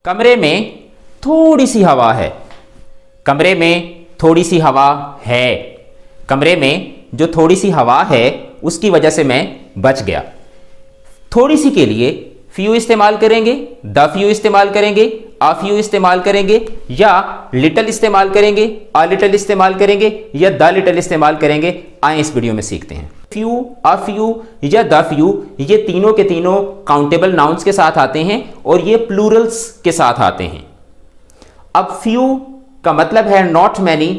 कमरे में थोड़ी सी हवा है। कमरे में थोड़ी सी हवा है। कमरे में जो थोड़ी सी हवा है उसकी वजह से मैं बच गया। थोड़ी सी के लिए फ्यू इस्तेमाल करेंगे, द फ्यू इस्तेमाल करेंगे, अ फ्यू इस्तेमाल करेंगे, या लिटिल इस्तेमाल करेंगे, अ लिटिल इस्तेमाल करेंगे, या द लिटिल इस्तेमाल करेंगे। आए इस वीडियो में सीखते हैं। फ्यू, अ फ्यू या द फ्यू, ये तीनों के तीनों काउंटेबल नाउन्स के साथ आते हैं और ये प्लूरल्स के साथ आते हैं। अब फ्यू का मतलब है नॉट मैनी,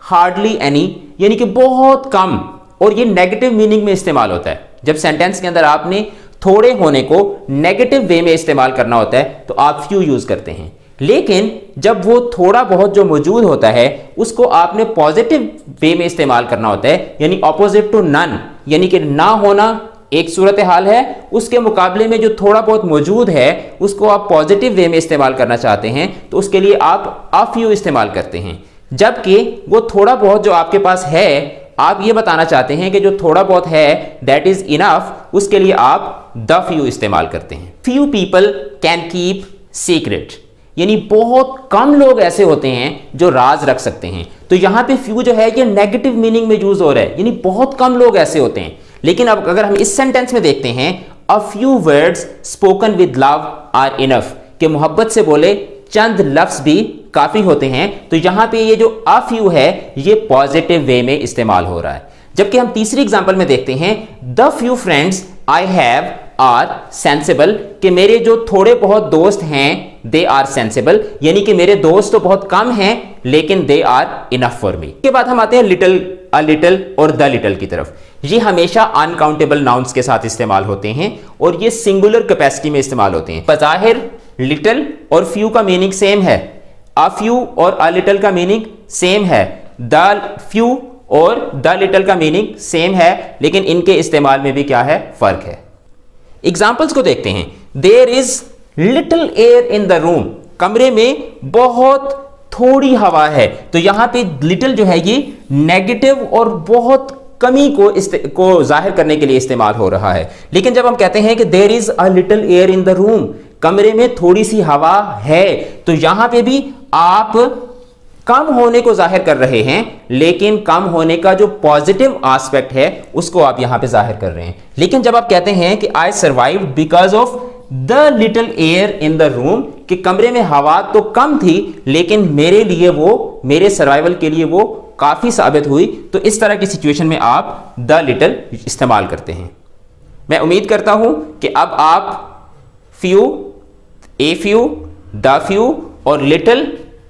हार्डली एनी, यानी कि बहुत कम, और ये नेगेटिव मीनिंग में इस्तेमाल होता है। जब सेंटेंस के अंदर आपने थोड़े होने को नेगेटिव वे में इस्तेमाल करना होता है तो आप फ्यू यूज करते हैं। लेकिन जब वो थोड़ा बहुत जो मौजूद होता है उसको आपने पॉजिटिव वे में इस्तेमाल करना होता है, यानी ऑपोजिट टू नन, यानी कि ना होना एक सूरत हाल है, उसके मुकाबले में जो थोड़ा बहुत मौजूद है उसको आप पॉजिटिव वे में इस्तेमाल करना चाहते हैं तो उसके लिए आप अ फ्यू इस्तेमाल करते हैं। जबकि वो थोड़ा बहुत जो आपके पास है, आप ये बताना चाहते हैं कि जो थोड़ा बहुत है दैट इज इनफ, उसके लिए आप द फ्यू इस्तेमाल करते हैं। Few people can keep secret, यानी बहुत कम लोग ऐसे होते हैं जो राज रख सकते हैं। तो यहां पे फ्यू जो है ये नेगेटिव मीनिंग में यूज हो रहा है, यानी बहुत कम लोग ऐसे होते हैं। लेकिन अब अगर हम इस सेंटेंस में देखते हैं, a few words spoken with love are enough, कि मोहब्बत से बोले चंद लफ्ज भी काफी होते हैं, तो यहां पे ये जो अ फ्यू है ये पॉजिटिव वे में इस्तेमाल हो रहा है। जबकि हम तीसरी एग्जांपल में देखते हैं, the few friends I have are sensible, कि मेरे जो थोड़े बहुत दोस्त हैं दे आर सेंसिबल, यानी कि मेरे दोस्त तो बहुत कम हैं लेकिन they are enough for me. के बाद हम आते हैं लिटिल, अ लिटिल और द लिटिल की तरफ। ये हमेशा अनकाउंटेबल नाउन्स के साथ इस्तेमाल होते हैं और ये सिंगुलर कैपेसिटी में इस्तेमाल होते हैं। बज़ाहिर लिटिल और फ्यू का मीनिंग सेम है, अ फ्यू और अ लिटिल का मीनिंग सेम है, द फ्यू और द लिटिल का मीनिंग सेम है, लेकिन इनके इस्तेमाल में भी क्या है, फर्क है। एग्जाम्पल्स को देखते हैं। There is little air in the room, कमरे में बहुत थोड़ी हवा है। तो यहां पे लिटिल जो है ये नेगेटिव और बहुत कमी को जाहिर करने के लिए इस्तेमाल हो रहा है। लेकिन जब हम कहते हैं कि there is a little air in the room, कमरे में थोड़ी सी हवा है, तो यहां पे भी आप कम होने को जाहिर कर रहे हैं, लेकिन कम होने का जो पॉजिटिव एस्पेक्ट है उसको आप यहां पे जाहिर कर रहे हैं। लेकिन जब आप कहते हैं कि I survived because of the little air in the room, कि कमरे में हवा तो कम थी लेकिन मेरे लिए वो, मेरे सर्वाइवल के लिए वो काफी साबित हुई, तो इस तरह की सिचुएशन में आप द लिटिल इस्तेमाल करते हैं। मैं उम्मीद करता हूं कि अब आप few, a few, the few और लिटिल,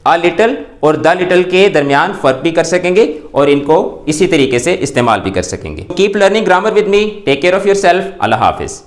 अ लिटिल और द लिटिल के दरमियान फर्क भी कर सकेंगे और इनको इसी तरीके से इस्तेमाल भी कर सकेंगे। Keep learning grammar with me, take care of yourself, अल्लाह हाफिज।